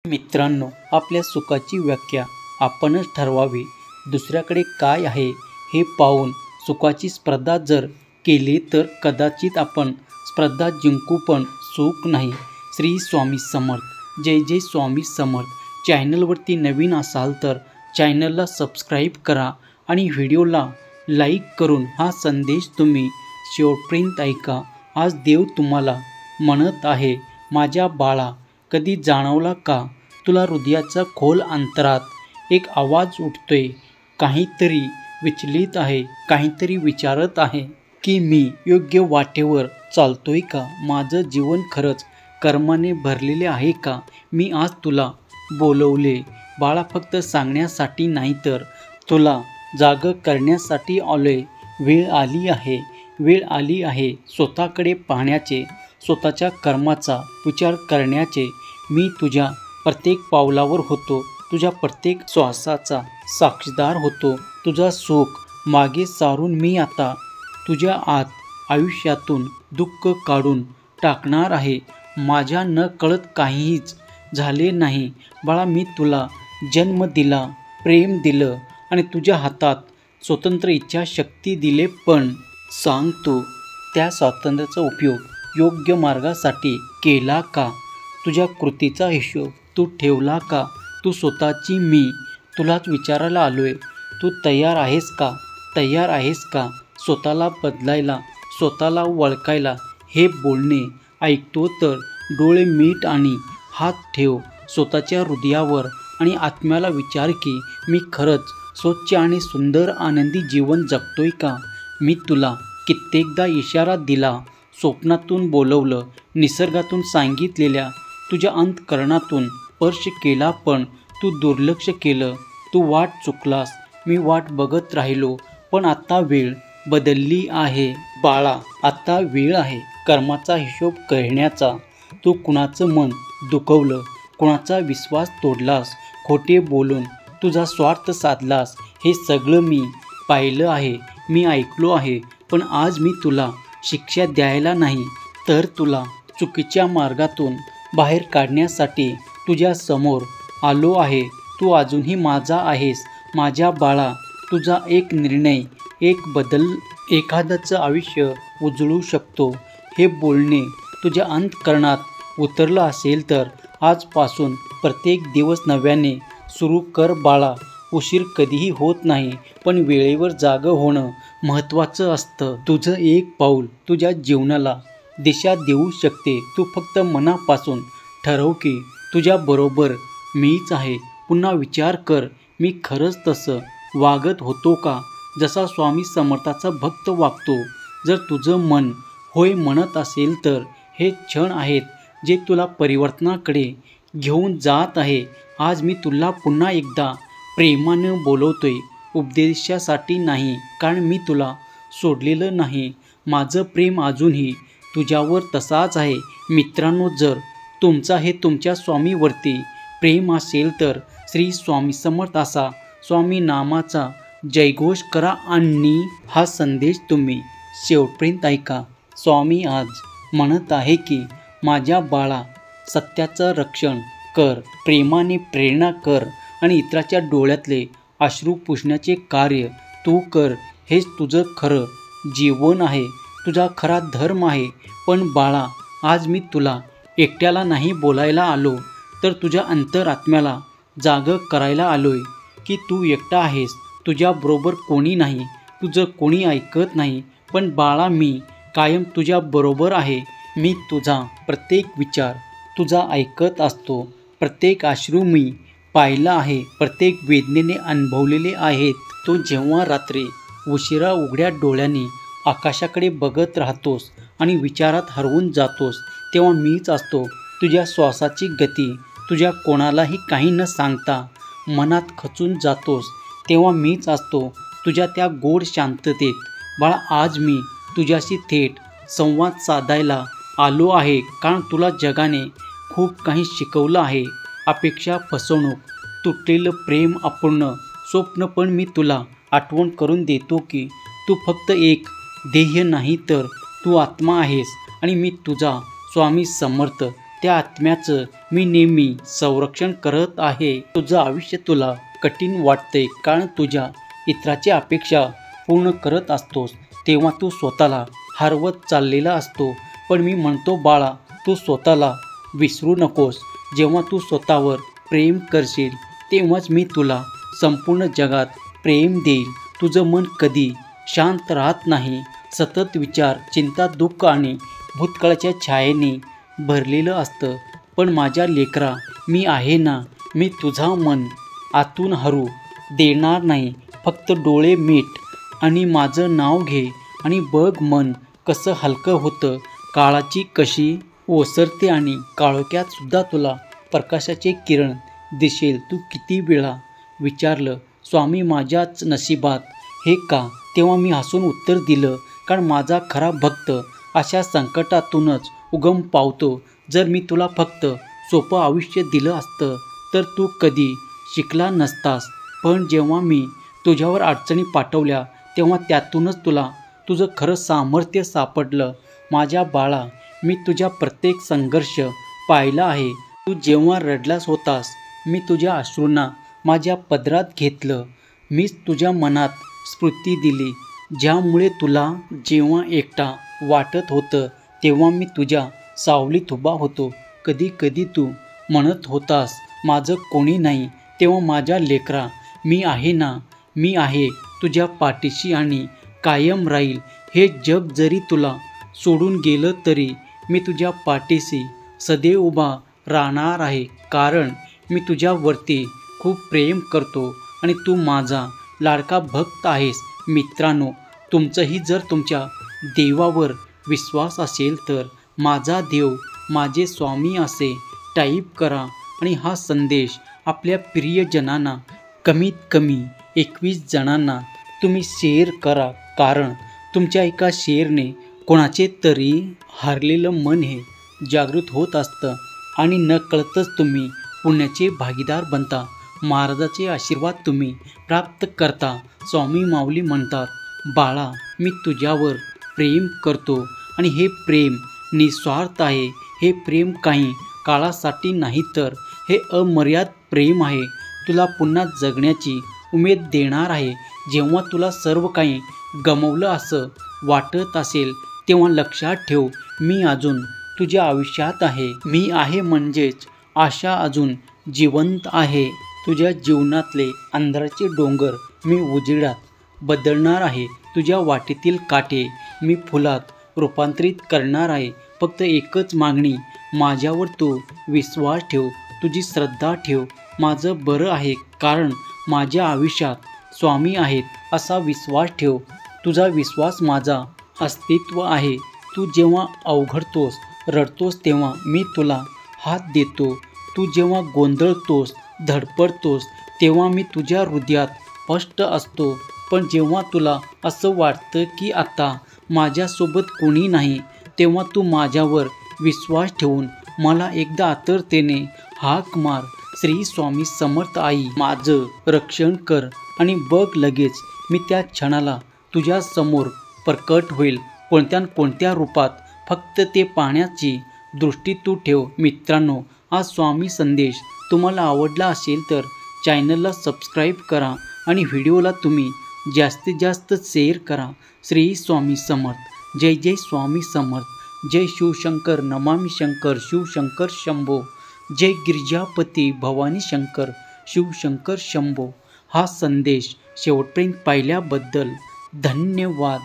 मित्रांनो, आपल्या सुखाची व्याख्या आपणच ठरवावी. दुसऱ्याकडे काय आहे हे पाहून सुखाची स्पर्धा जर केली तर कदाचित आपण स्पर्धा जिंकू पण सुख नाही. श्री स्वामी समर्थ. जय जय स्वामी समर्थ. चॅनलवरती नवीन असाल तर चॅनलला सबस्क्राईब करा आणि व्हिडिओला लाईक करून हा संदेश तुम्ही शेवटपर्यंत ऐका. आज देव तुम्हाला म्हणत आहे, माझ्या बाळा, कधी जाणवला का तुला हृदयाचा खोल अंतरात एक आवाज उठतोय, काहीतरी विचलित आहे, काहीतरी विचारत आहे की मी योग्य वाटेवर चालतोय का? माझं जीवन खरंच कर्माने भरलेले आहे का? मी आज तुला बोलवले बाळा, फक्त सांगण्यासाठी नाही तर तुला जागं करण्यासाठी आलोय. वेळ आली आहे, वेळ आली आहे स्वतःकडे पाहण्याचे, स्वतःच्या कर्माचा विचार करण्याचे. मी तुझ्या प्रत्येक पावलावर होतो, तुझ्या प्रत्येक श्वासाचा साक्षीदार होतो. तुझा सुख मागे सारून मी आता तुझ्या आत आयुष्यातून दुःख काढून टाकणार आहे. माझ्या न कळत काहीच झाले नाही बाळा. मी तुला जन्म दिला, प्रेम दिलं आणि तुझ्या हातात स्वतंत्र इच्छाशक्ती दिले. पण सांग, तू त्या स्वातंत्र्याचा उपयोग योग्य मार्गासाठी केला का? तुझ्या कृतीचा हिशोब तू ठेवला का? तू स्वतःची मी तुलाच विचारायला आलोय, तू तयार आहेस का? तयार आहेस का स्वतःला बदलायला, स्वतःला ओळखायला? हे बोलणे ऐकतो तर डोळे मीट आणि हात ठेव स्वतःच्या हृदयावर आणि आत्म्याला विचार की मी खरंच स्वच्छ आणि सुंदर आनंदी जीवन जगतोय का? मी तुला कित्येकदा इशारा दिला, स्वप्नातून बोलवलं, निसर्गातून सांगितलेल्या तुझ्या अंतःकरणातून स्पर्श केला, पण तू दुर्लक्ष केलं. तू वाट चुकलास, मी वाट बघत राहिलो. पण आता वेळ बदलली आहे बाळा, आता वेळ आहे कर्माचा हिशोब करण्याचा. तू कुणाचं मन दुखवलं, कुणाचा विश्वास तोडलास, खोटे बोलून तुझा स्वार्थ साधलास, हे सगळं मी पाहिलं आहे, मी ऐकलो आहे. पण आज मी तुला शिक्षा द्यायला नाही तर तुला चुकीच्या मार्गातून बाहेर काढण्यासाठी तुझ्या समोर आलो आहे. तू अजूनही माझा आहेस माझ्या बाळा. तुझा एक निर्णय, एक बदल एखाद्याचं आयुष्य उजळू शकतो. हे बोलणे तुझ्या अंतःकरणात उतरलं असेल तर आजपासून प्रत्येक दिवस नव्याने सुरू कर बाळा. उशीर कधीही होत नाही, पण वेळेवर जागं होणं महत्त्वाचं असतं. तुझं एक पाऊल तुझ्या जीवनाला दिशा देऊ शकते. तू फक्त मनापासून ठरव की तुझ्याबरोबर मीच आहे. पुन्हा विचार कर, मी खरंच तसं वागत होतो का जसा स्वामी समर्थाचा भक्त वागतो? जर तुझं मन होय म्हणत असेल तर हे क्षण आहेत जे तुला परिवर्तनाकडे घेऊन जात आहे. आज मी तुला पुन्हा एकदा प्रेमानं बोलवतोय, उपदेशासाठी नाही, कारण मी तुला सोडलेलं नाही. माझं प्रेम अजूनही तुझ्यावर तसाच आहे. मित्रांनो, जर तुमचा हे तुमच्या स्वामीवरती प्रेम असेल तर श्री स्वामी समर्थ असा स्वामी नामाचा जयघोष करा आणि हा संदेश तुम्ही शेवटपर्यंत ऐका. स्वामी आज म्हणत आहे की माझ्या बाळा, सत्याचं रक्षण कर, प्रेमाने प्रेरणा कर आणि इतराच्या डोळ्यातले अश्रू पुसण्याचे कार्य तू कर. हेच तुझं खरं जीवन आहे, तुझा खरा धर्म आहे. पण बाळा, आज मी तुला एकट्याला नाही बोलायला आलो, तर तुझ्या अंतरात्म्याला जागं करायला आलोय की तू एकटा आहेस. तुझ्याबरोबर कोणी नाही, तुझं कोणी ऐकत नाही. पण बाळा, मी कायम तुझ्याबरोबर आहे. मी तुझा प्रत्येक विचार तुझा ऐकत असतो, प्रत्येक अश्रू मी पाहिला आहे, प्रत्येक वेदनेने अनुभवलेले आहेत. तू जेव्हा रात्री उशिरा उघड्या डोळ्यांनी आकाशाकडे बघत राहतोस आणि विचारात हरवून जातोस, तेव्हा मीच असतो. तुझ्या श्वासाची गती तुझ्या कोणालाही काही न सांगता मनात खचून जातोस, तेव्हा मीच असतो तुझ्या त्या गोड शांततेत. बाळा, आज मी तुझ्याशी थेट संवाद साधायला आलो आहे, कारण तुला जगाने खूप काही शिकवलं आहे. अपेक्षा, फसवणूक, तुटलेलं प्रेम, अपूर्ण स्वप्न. पण मी तुला आठवण करून देतो की तू फक्त एक ध्येय नाही तर तू आत्मा आहेस आणि मी तुझा स्वामी समर्थ त्या आत्म्याचं मी नेहमी संरक्षण करत आहे. तुझं आयुष्य तुला कठीण वाटतंय कारण तुझ्या इतराची अपेक्षा पूर्ण करत असतोस तेव्हा तू स्वतःला हरवत चाललेला असतो. पण मी म्हणतो बाळा, तू स्वतःला विसरू नकोस. जेव्हा तू स्वतःवर प्रेम करशील तेव्हाच मी तुला संपूर्ण जगात प्रेम देईल. तुझं मन कधी शांत राहत नाही. सतत विचार, चिंता, दुःख आणि भूतकाळाच्या छायेने भरलेलं असतं. पण माझ्या लेकरा, मी आहे ना. मी तुझा मन आतून हरू देणार नाही. फक्त डोळे मीट आणि माझं नाव घे आणि बघ मन कसं हलकं होतं. काळाची कशी ओसरते आणि काळोख्यात सुद्धा तुला प्रकाशाचे किरण दिसेल. तू किती वेळा विचारलं, स्वामी माझ्याच नशिबात हे का? तेव्हा मी हसून उत्तर दिलं, कारण माझा खरा भक्त अशा संकटातूनच उगम पावतो. जर मी तुला फक्त सोपं आयुष्य दिलं असतं तर तू कधी शिकला नसतास. पण जेव्हा मी तुझ्यावर अडचणी पाठवल्या तेव्हा त्यातूनच तुला तुझं खरं सामर्थ्य सापडलं. माझ्या बाळा, मी तुझ्या प्रत्येक संघर्ष पाहिला आहे. तू जेव्हा रडलास होतास मी तुझ्या अश्रूंना माझ्या पदरात घेतलं. मीच तुझ्या मनात स्फूर्ती दिली. ज्यामुळे तुला जेव्हा एकटा वाटत होतं तेव्हा मी तुझ्या सावलीत उभा होतो. कधी कधी तू म्हणत होतास माझं कोणी नाही, तेव्हा माझ्या लेकरा, मी आहे ना. मी आहे तुझ्या पाठीशी आणि कायम राहील. हे जग जरी तुला सोडून गेलं तरी मी तुझ्या पाठीशी सदैव उभा राहणार आहे. कारण मी तुझ्यावरती खूप प्रेम करतो आणि तू माझा लाडका भक्त आहेस. मित्रांनो, तुमचंही जर तुमच्या देवावर विश्वास असेल तर माझा देव माझे स्वामी असे टाईप करा आणि हा संदेश आपल्या प्रियजनांना, कमीत कमी 21 जणांना तुम्ही शेअर करा. कारण तुमच्या एका शेअरने कोणाचे तरी हारलेलं मन हे जागृत होत असतं आणि नकळतच तुम्ही पुण्याचे भागीदार बनता. महाराजाचे आशीर्वाद तुम्ही प्राप्त करता. स्वामी माऊली म्हणतात, बाळा, मी तुझ्यावर प्रेम करतो आणि हे प्रेम निस्वार्थ आहे. हे प्रेम काही काळासाठी नाही तर हे अमर्याद प्रेम आहे. तुला पुन्हा जगण्याची उमेद देणार आहे. जेव्हा तुला सर्व काही गमावलं असं वाटत असेल तेव्हा लक्षात ठेव, मी अजून तुझ्या आयुष्यात आहे. मी आहे म्हणजेच आशा अजून जिवंत आहे. तुझ्या जीवनातले अंधाराचे डोंगर मी उजेडात बदलणार आहे. तुझ्या वाटेतील काटे मी फुलात रूपांतरित करणार आहे. फक्त एकच मागणी, माझ्यावर तू विश्वास ठेव, तुझी श्रद्धा ठेव. माझं बरं आहे कारण माझ्या आयुष्यात स्वामी आहेत असा विश्वास ठेव. तुझा विश्वास माझा अस्तित्व आहे. तू जेव्हा अवघडतोस, रडतोस तेव्हा मी तुला हात देतो. तू जेव्हा गोंधळतोस, धडपडतोस तेव्हा मी तुझ्या हृदयात स्पष्ट असतो. पण जेव्हा तुला असं वाटतं की आता माझ्यासोबत कोणी नाही तेव्हा तू माझ्यावर विश्वास ठेवून मला एकदा आतुरतेने हाक मार, श्री स्वामी समर्थ आई, माझं रक्षण कर आणि बघ लगेच मी त्या क्षणाला तुझ्या समोर प्रकट होईल. कोणत्या कोणत्या रूपात फक्त ते पाहण्याची दृष्टी तू ठेव. मित्रांनो, हा स्वामी संदेश तुम्हाला आवडला असेल तर चॅनलला सबस्क्राईब करा आणि व्हिडिओला तुम्ही जास्तीत जास्त शेअर करा. श्री स्वामी समर्थ. जय जय स्वामी समर्थ. जय शिवशंकर, नमामि शंकर, शिवशंकर शंभो. जय गिरिजापती भवानी शंकर, शिवशंकर शंभो. हा संदेश शेवटपर्यंत पाहिल्याबद्दल धन्यवाद.